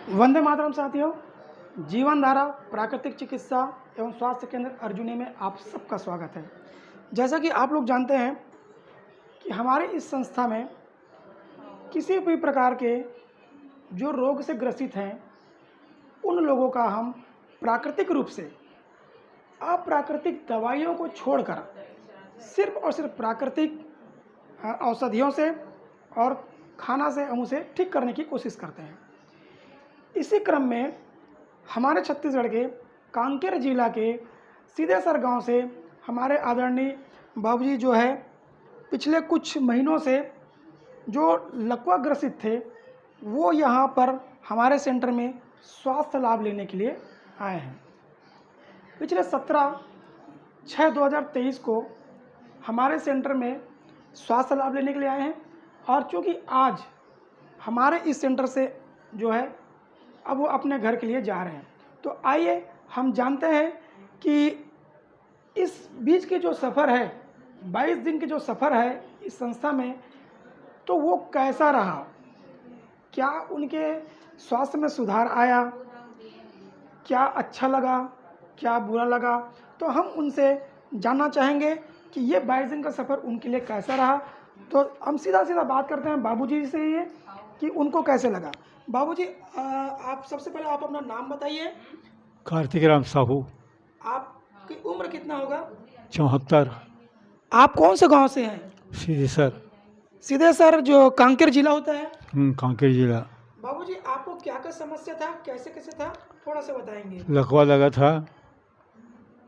वंदे मातरम साथियों, जीवन धारा प्राकृतिक चिकित्सा एवं स्वास्थ्य केंद्र अर्जुनी में आप सबका स्वागत है। जैसा कि आप लोग जानते हैं कि हमारे इस संस्था में किसी भी प्रकार के जो रोग से ग्रसित हैं उन लोगों का हम प्राकृतिक रूप से अप्राकृतिक दवाइयों को छोड़कर सिर्फ और सिर्फ प्राकृतिक औषधियों से और खाना से हम उसे ठीक करने की कोशिश करते हैं। इसी क्रम में हमारे छत्तीसगढ़ के कांकेर जिला के सीधेसर गांव से हमारे आदरणीय बाबूजी जो है पिछले कुछ महीनों से जो लकवा ग्रसित थे वो यहाँ पर हमारे सेंटर में स्वास्थ्य लाभ लेने के लिए आए हैं। पिछले 17/6/2023 को हमारे सेंटर में स्वास्थ्य लाभ लेने के लिए आए हैं और चूँकि आज हमारे इस सेंटर से जो है अब वो अपने घर के लिए जा रहे हैं, तो आइए हम जानते हैं कि इस बीच के जो सफ़र है 22 दिन के जो सफ़र है इस संस्था में, तो वो कैसा रहा, क्या उनके स्वास्थ्य में सुधार आया, क्या अच्छा लगा, क्या बुरा लगा, तो हम उनसे जानना चाहेंगे कि ये 22 दिन का सफ़र उनके लिए कैसा रहा। तो हम सीधा बात करते हैं बाबूजी से ये कि उनको कैसे लगा। बाबूजी, आप सबसे पहले आप अपना नाम बताइए। कार्तिक राम साहू। आपकी उम्र कितना होगा? 74। आप कौन से गांव से हैं? सीधे सर जो कांकेर जिला होता है। कांकेर जिला। बाबूजी, आपको क्या क्या समस्या था, कैसे कैसे था, थोड़ा सा बताएंगे। लकवा लगा था,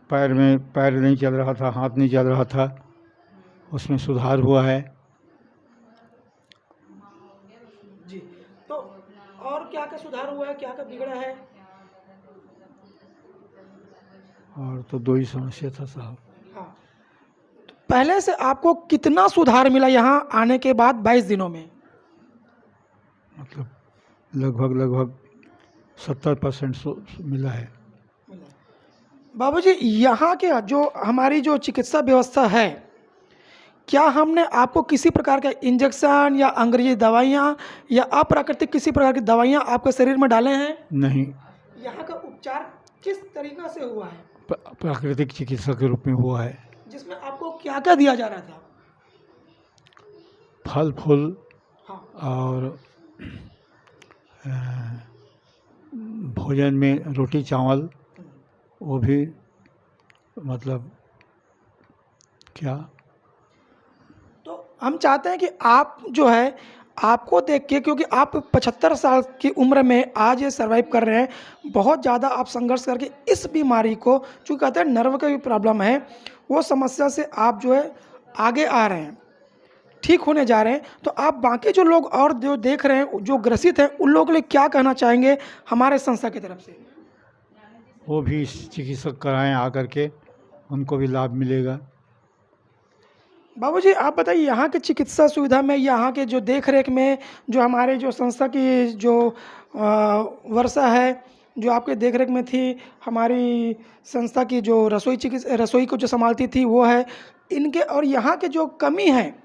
पैर नहीं चल रहा था, हाथ नहीं चल रहा था, उसमें सुधार हुआ है जी। तो और क्या क्या सुधार हुआ है, क्या क्या बिगड़ा है? और तो दो ही समस्या था साहब। हाँ, तो पहले से आपको कितना सुधार मिला यहाँ आने के बाद 22 दिनों में? मतलब लगभग 70% मिला है। बाबूजी, यहाँ के जो हमारी जो चिकित्सा व्यवस्था है, क्या हमने आपको किसी प्रकार का इंजेक्शन या अंग्रेजी दवाइयाँ या अप्राकृतिक किसी प्रकार की दवाइयाँ आपके शरीर में डाले हैं? नहीं। यहाँ का उपचार किस तरीक़ा से हुआ है? प्राकृतिक चिकित्सा के रूप में हुआ है। जिसमें आपको क्या क्या दिया जा रहा था? फल फूल। हाँ। और भोजन में रोटी चावल, वो भी मतलब क्या, तो हम चाहते हैं कि आप जो है आपको देख के, क्योंकि आप 75 साल की उम्र में आज ये सर्वाइव कर रहे हैं, बहुत ज़्यादा आप संघर्ष करके इस बीमारी को, चूँकि कहते हैं नर्व का भी प्रॉब्लम है, वो समस्या से आप जो है आगे आ रहे हैं, ठीक होने जा रहे हैं। तो आप बाकी जो लोग और जो देख रहे हैं जो ग्रसित हैं उन लोगों के लिए क्या कहना चाहेंगे हमारे संस्था की तरफ से? वो भी चिकित्सक कराएं आकर के, उनको भी लाभ मिलेगा। बाबूजी, आप बताइए यहाँ की चिकित्सा सुविधा में, यहाँ के जो देख रेख में, जो हमारे जो संस्था की जो वर्षा है जो आपके देख रेख में थी, हमारी संस्था की जो रसोई को जो संभालती थी वो है, इनके और यहाँ के जो कमी है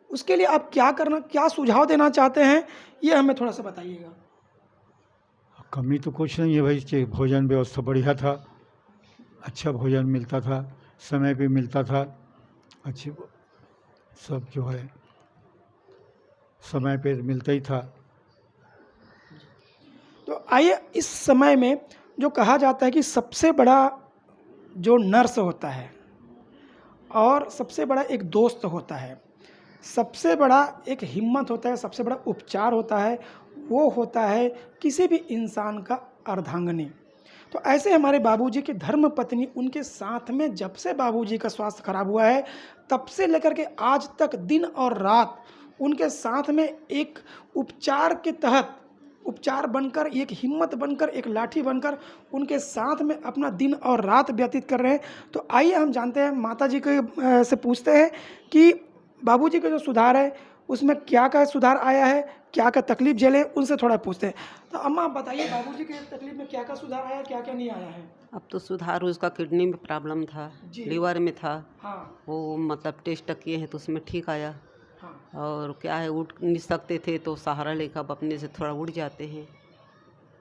उसके लिए आप क्या सुझाव देना चाहते हैं, ये हमें थोड़ा सा बताइएगा। कमी तो कुछ नहीं है भाई, भोजन व्यवस्था बढ़िया था, अच्छा भोजन मिलता था, समय पे मिलता था, अच्छे सब जो है समय पे मिलता ही था। तो आइए, इस समय में जो कहा जाता है कि सबसे बड़ा जो नर्स होता है और सबसे बड़ा एक दोस्त होता है, सबसे बड़ा एक हिम्मत होता है, सबसे बड़ा उपचार होता है, वो होता है किसी भी इंसान का अर्धांगिनी। तो ऐसे हमारे बाबूजी की धर्म पत्नी, उनके साथ में जब से बाबूजी का स्वास्थ्य खराब हुआ है तब से लेकर के आज तक दिन और रात उनके साथ में एक उपचार के तहत, उपचार बनकर, एक हिम्मत बनकर, एक लाठी बनकर उनके साथ में अपना दिन और रात व्यतीत कर रहे हैं। तो आइए हम जानते हैं, माता जी के से पूछते हैं कि बाबूजी का जो सुधार है उसमें क्या क्या सुधार आया है, क्या क्या तकलीफ झेले, उनसे थोड़ा पूछते हैं। तो अम्मा आप बताइए, बाबूजी के तकलीफ में क्या क्या सुधार आया, क्या क्या नहीं आया है? अब तो सुधार, उसका किडनी में प्रॉब्लम था, लीवर में था। हाँ। वो मतलब टेस्ट किए हैं तो उसमें ठीक आया। हाँ। और क्या है, उठ नहीं सकते थे तो सहारा लेकर अब अपने से थोड़ा उठ जाते हैं।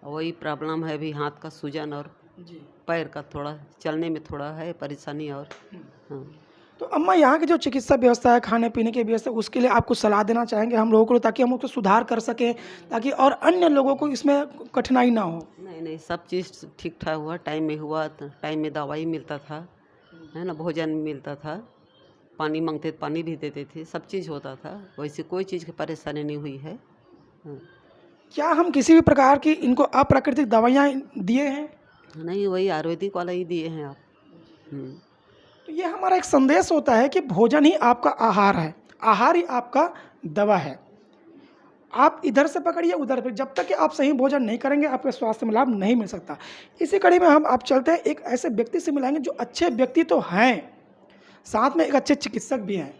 वही प्रॉब्लम है अभी, हाथ का सूजन और जी। पैर का थोड़ा चलने में थोड़ा है परेशानी और हाँ। तो अम्मा, यहाँ की जो चिकित्सा व्यवस्था है, खाने पीने की व्यवस्था, उसके लिए आपको सलाह देना चाहेंगे हम लोगों को, ताकि हम उसको सुधार कर सकें, ताकि और अन्य लोगों को इसमें कठिनाई ना हो? नहीं नहीं, सब चीज़ ठीक ठाक हुआ, टाइम में हुआ, टाइम में दवाई मिलता था, है ना, भोजन मिलता था, पानी मांगते तो पानी भी देते थे, सब चीज़ होता था, वैसे कोई चीज़ की परेशानी नहीं हुई है। हाँ। क्या हम किसी भी प्रकार की इनको अप्राकृतिक दवाइयाँ दिए हैं? नहीं, वही आयुर्वेदिक वाला ही दिए हैं आप। तो ये हमारा एक संदेश होता है कि भोजन ही आपका आहार है, आहार ही आपका दवा है। आप इधर से पकड़िए उधर पे, जब तक कि आप सही भोजन नहीं करेंगे आपके स्वास्थ्य में लाभ नहीं मिल सकता। इसी कड़ी में हम आप चलते हैं, एक ऐसे व्यक्ति से मिलाएंगे जो अच्छे व्यक्ति तो हैं, साथ में एक अच्छे चिकित्सक भी हैं,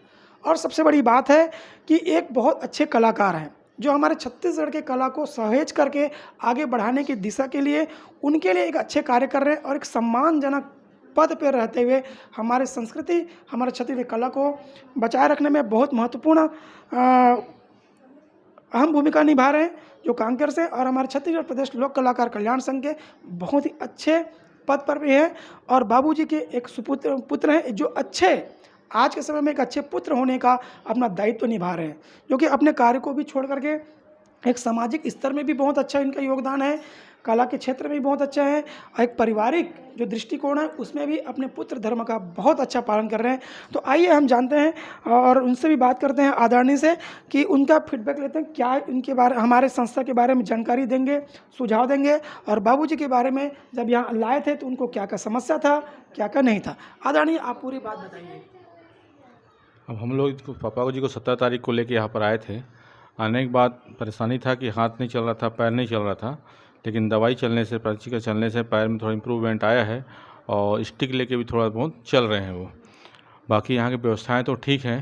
और सबसे बड़ी बात है कि एक बहुत अच्छे कलाकार हैं, जो हमारे छत्तीसगढ़ के कला को सहेज करके आगे बढ़ाने की दिशा के लिए, उनके लिए एक अच्छे कार्य कर रहे हैं, और एक सम्मानजनक पद पर रहते हुए हमारे संस्कृति, हमारे छत्तीसगढ़ कला को बचाए रखने में बहुत महत्वपूर्ण अहम भूमिका निभा रहे हैं, जो कांकेर से, और हमारे छत्तीसगढ़ प्रदेश लोक कलाकार कल्याण संघ के बहुत ही अच्छे पद पर भी हैं, और बाबूजी के एक सुपुत्र पुत्र हैं, जो अच्छे आज के समय में एक अच्छे पुत्र होने का अपना दायित्व निभा रहे हैं, जो कि अपने कार्य को भी छोड़ करके एक सामाजिक स्तर में भी बहुत अच्छा इनका योगदान है, कला के क्षेत्र में भी बहुत अच्छा है, और एक पारिवारिक जो दृष्टिकोण है उसमें भी अपने पुत्र धर्म का बहुत अच्छा पालन कर रहे हैं। तो आइए हम जानते हैं और उनसे भी बात करते हैं, आदरणीय से, कि उनका फीडबैक लेते हैं, क्या इनके बारे, हमारे संस्था के बारे में जानकारी देंगे, सुझाव देंगे, और बाबूजी के बारे में जब यहाँ लाए थे तो उनको क्या क्या समस्या था, क्या क्या नहीं था। आदरणीय, आप पूरी बात बताइए। अब हम लोग पापा जी को 17 तारीख को लेके यहाँ पर आए थे। आने के बाद परेशानी था कि हाथ नहीं चल रहा था, पैर नहीं चल रहा था, लेकिन दवाई चलने से, पर्ची का चलने से पैर में थोड़ा इम्प्रूवमेंट आया है, और स्टिक लेके भी थोड़ा बहुत चल रहे हैं वो। बाकी यहाँ की व्यवस्थाएं तो ठीक हैं।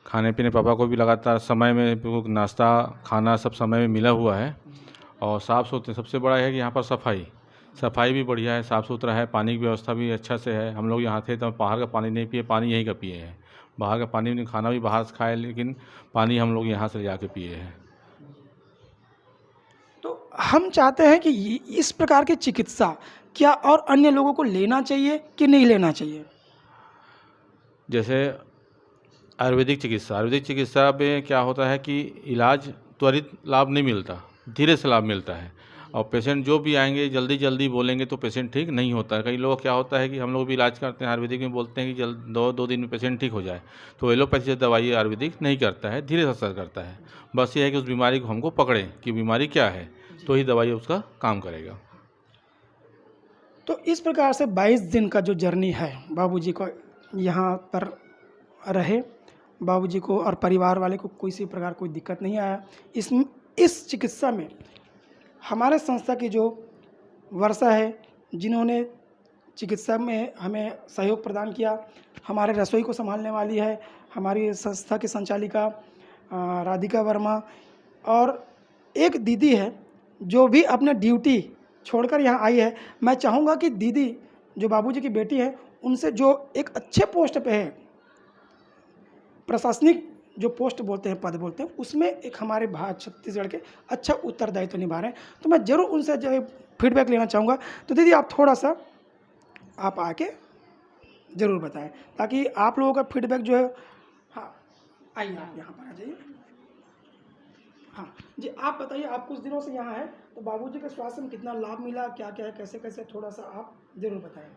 खाने पीने पापा को भी लगातार समय में नाश्ता खाना सब समय में मिला हुआ है, और साफ़ सुथरे, सबसे बड़ा है कि यहाँ पर सफाई भी बढ़िया है, साफ़ सुथरा है, पानी की व्यवस्था भी अच्छा से है। हम लोग यहाँ थे तो बाहर का पानी नहीं पिए, पानी यहीं का पिए हैं। बाहर का पानी नहीं, खाना भी बाहर से खाए, लेकिन पानी हम लोग यहाँ से ले जाके पिए हैं। तो हम चाहते हैं कि इस प्रकार की चिकित्सा क्या और अन्य लोगों को लेना चाहिए कि नहीं लेना चाहिए? जैसे आयुर्वेदिक चिकित्सा में क्या होता है कि इलाज त्वरित लाभ नहीं मिलता, धीरे से लाभ मिलता है, और पेशेंट जो भी आएंगे जल्दी बोलेंगे तो पेशेंट ठीक नहीं होता है। कई लोग क्या होता है कि हम लोग भी इलाज करते हैं आयुर्वेदिक में, बोलते हैं कि दो दिन में पेशेंट ठीक हो जाए, तो एलोपैथी से दवाई आयुर्वेदिक नहीं करता है, धीरे से असर करता है। बस ये है कि उस बीमारी को हमको पकड़ें कि बीमारी क्या है, तो ही दवाई उसका काम करेगा। तो इस प्रकार से 22 दिन का जो जर्नी है, बाबूजी को यहाँ पर रहे, बाबूजी को और परिवार वाले को किसी प्रकार कोई दिक्कत नहीं आया। इस चिकित्सा में हमारे संस्था की जो वर्षा है, जिन्होंने चिकित्सा में हमें सहयोग प्रदान किया, हमारे रसोई को संभालने वाली है हमारी संस्था की संचालिका राधिका वर्मा, और एक दीदी है जो भी अपने ड्यूटी छोड़कर यहाँ आई है। मैं चाहूँगा कि दीदी जो बाबूजी की बेटी है, उनसे जो एक अच्छे पोस्ट पे है, प्रशासनिक जो पोस्ट बोलते हैं, पद बोलते हैं, उसमें एक हमारे भारत छत्तीसगढ़ के अच्छा उत्तरदायित्व निभा रहे हैं, तो मैं ज़रूर उनसे जो फीडबैक लेना चाहूँगा। तो दीदी, आप थोड़ा सा आप आके ज़रूर बताएं, ताकि आप लोगों का फीडबैक जो है। हाँ, आइए आप यहाँ पर आ जाइए। हाँ जी, आप बताइए, आप कुछ दिनों से यहाँ हैं, तो बाबूजी के स्वास्थ्य में कितना लाभ मिला, क्या क्या है, कैसे कैसे, थोड़ा सा आप ज़रूर बताएं।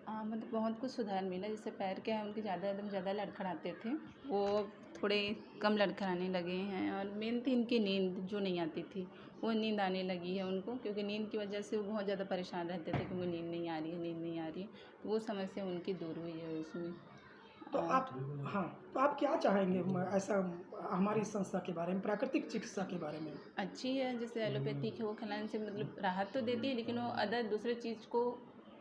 मतलब बहुत कुछ सुधार मिला। जैसे पैर के उनके एकदम ज़्यादा लड़खड़ाते थे, वो थोड़े कम लड़खड़ाने लगे हैं। और मेन थी इनकी नींद जो नहीं आती थी, वो नींद आने लगी है उनको, क्योंकि नींद की वजह से वो बहुत ज़्यादा परेशान रहते थे कि मुझे नींद नहीं आ रही है। तो वो समस्या उनकी दूर हुई है उसमें। तो आप, हाँ, तो आप क्या चाहेंगे ऐसा हमारी संस्था के बारे में, प्राकृतिक चिकित्सा के बारे में? अच्छी है, जैसे एलोपैथिक है, वो खिलाने से मतलब राहत तो देती है, लेकिन वो अदर दूसरे चीज़ को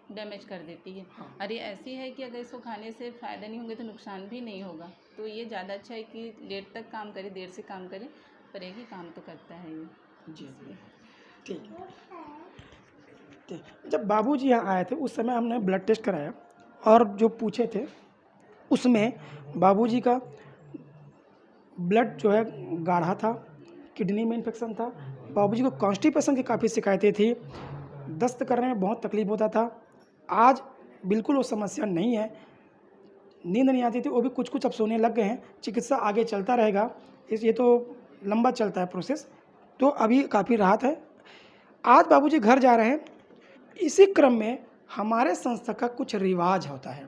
डैमेज कर देती है। हाँ। और ये ऐसी है कि अगर इसको खाने से फ़ायदा नहीं होंगे तो नुकसान भी नहीं होगा। तो ये ज़्यादा अच्छा है कि लेट तक काम करे, देर से काम करे, पर एक ही काम तो करता है ये। जी, ठीक है, ठीक। जब बाबूजी यहाँ आए थे उस समय हमने ब्लड टेस्ट कराया, और जो पूछे थे उसमें बाबूजी का ब्लड जो है गाढ़ा था, किडनी में इन्फेक्शन था, बाबूजी को कॉन्स्टिपेशन की काफ़ी शिकायतें थी, दस्त करने में बहुत तकलीफ़ होता था। आज बिल्कुल वो समस्या नहीं है, नींद नहीं आती थी, वो भी कुछ-कुछ अब सोने लग गए हैं। चिकित्सा आगे चलता रहेगा, ये तो लंबा चलता है प्रोसेस, तो अभी काफ़ी राहत है। आज बाबूजी घर जा रहे हैं, इसी क्रम में हमारे संस्था का कुछ रिवाज होता है,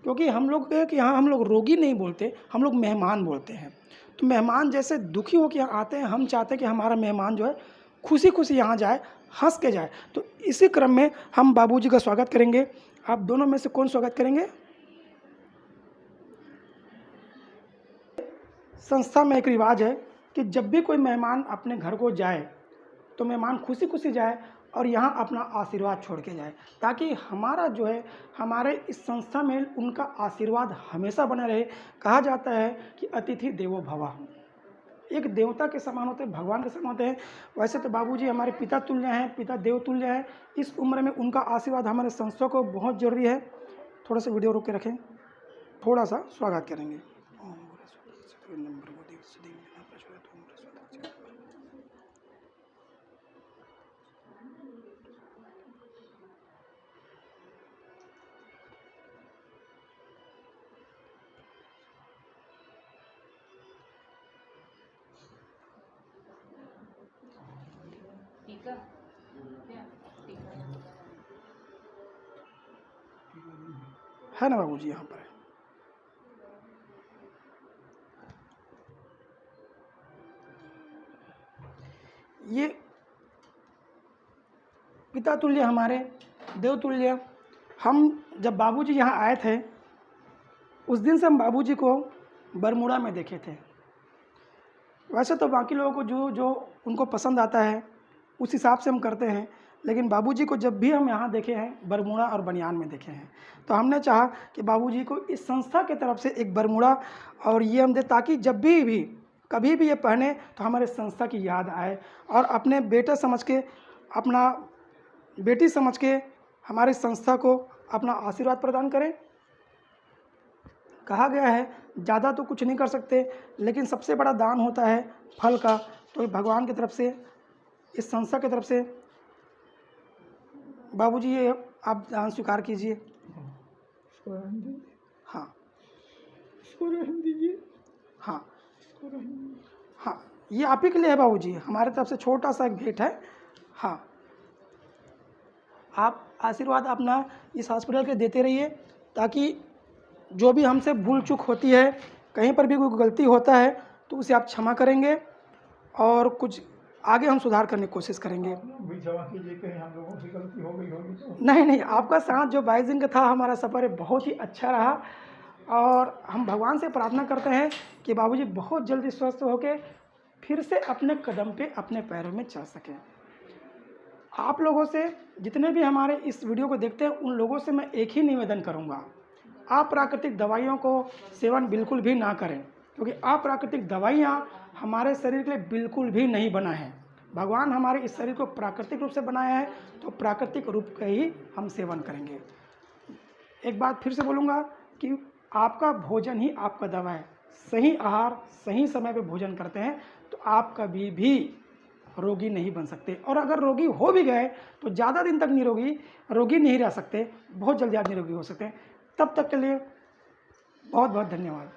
क्योंकि हम लोग के यहाँ हम लोग रोगी नहीं बोलते, हम लोग मेहमान बोलते हैं। तो मेहमान जैसे दुखी होकर यहाँ आते हैं, हम चाहते हैं कि हमारा मेहमान जो है खुशी-खुशी यहाँ जाए, हँस के जाए। तो इसी क्रम में हम बाबूजी का स्वागत करेंगे। आप दोनों में से कौन स्वागत करेंगे? संस्था में एक रिवाज है कि जब भी कोई मेहमान अपने घर को जाए तो मेहमान खुशी-खुशी जाए और यहाँ अपना आशीर्वाद छोड़ के जाए, ताकि हमारा जो है हमारे इस संस्था में उनका आशीर्वाद हमेशा बना रहे। कहा जाता है कि अतिथि देवो भव, एक देवता के समान होते हैं, भगवान के समान होते हैं। वैसे तो बाबूजी हमारे पिता तुल्य हैं, पिता देव तुल्य हैं। इस उम्र में उनका आशीर्वाद हमारे संस्था को बहुत ज़रूरी है। थोड़ा सा वीडियो रोक के रखें, थोड़ा सा स्वागत करेंगे। टीका क्या टीका है ना बाबूजी यहाँ पर है। ये पिता तुल्य हमारे देव तुल्य, हम जब बाबूजी यहाँ आए थे उस दिन से हम बाबूजी को बरमूडा में देखे थे। वैसे तो बाकी लोगों को जो जो उनको पसंद आता है उस हिसाब से हम करते हैं, लेकिन बाबूजी को जब भी हम यहाँ देखे हैं बरमूडा और बनियान में देखे हैं, तो हमने चाहा कि बाबूजी को इस संस्था की तरफ से एक बरमूडा और ये हम दे, ताकि जब भी कभी भी ये पहने तो हमारे संस्था की याद आए और अपने बेटा समझ के, अपना बेटी समझ के हमारी संस्था को अपना आशीर्वाद प्रदान करें। कहा गया है ज़्यादा तो कुछ नहीं कर सकते, लेकिन सबसे बड़ा दान होता है फल का। तो भगवान की तरफ से, इस संस्था की तरफ से बाबूजी ये आप दान स्वीकार कीजिए। हाँ हाँ हाँ, ये आप ही के लिए है बाबूजी, हमारे तरफ से छोटा सा एक भेंट है। हाँ, आप आशीर्वाद अपना इस हॉस्पिटल के देते रहिए, ताकि जो भी हमसे भूल चूक होती है, कहीं पर भी कोई गलती होता है तो उसे आप क्षमा करेंगे और कुछ आगे हम सुधार करने की कोशिश करेंगे। कहीं हम लोगों से गलती हो गई होगी तो। नहीं, आपका साथ जो 22 दिन का था हमारा सफ़र बहुत ही अच्छा रहा और हम भगवान से प्रार्थना करते हैं कि बाबूजी बहुत जल्दी स्वस्थ होकर फिर से अपने कदम पे, अपने पैरों में चल सकें। आप लोगों से, जितने भी हमारे इस वीडियो को देखते हैं, उन लोगों से मैं एक ही निवेदन करूंगा, आप प्राकृतिक दवाइयों को सेवन बिल्कुल भी ना करें, क्योंकि अप्राकृतिक दवाइयाँ हमारे शरीर के लिए बिल्कुल भी नहीं बना है। भगवान हमारे इस शरीर को प्राकृतिक रूप से बनाया है, तो प्राकृतिक रूप का ही हम सेवन करेंगे। एक बात फिर से बोलूँगा कि आपका भोजन ही आपका दवा है। सही आहार, सही समय पे भोजन करते हैं तो आप कभी भी रोगी नहीं बन सकते, और अगर रोगी हो भी गए तो ज़्यादा दिन तक रोगी नहीं रह सकते, बहुत जल्दी आप निरोगी हो सकते हैं। तब तक के लिए बहुत बहुत धन्यवाद।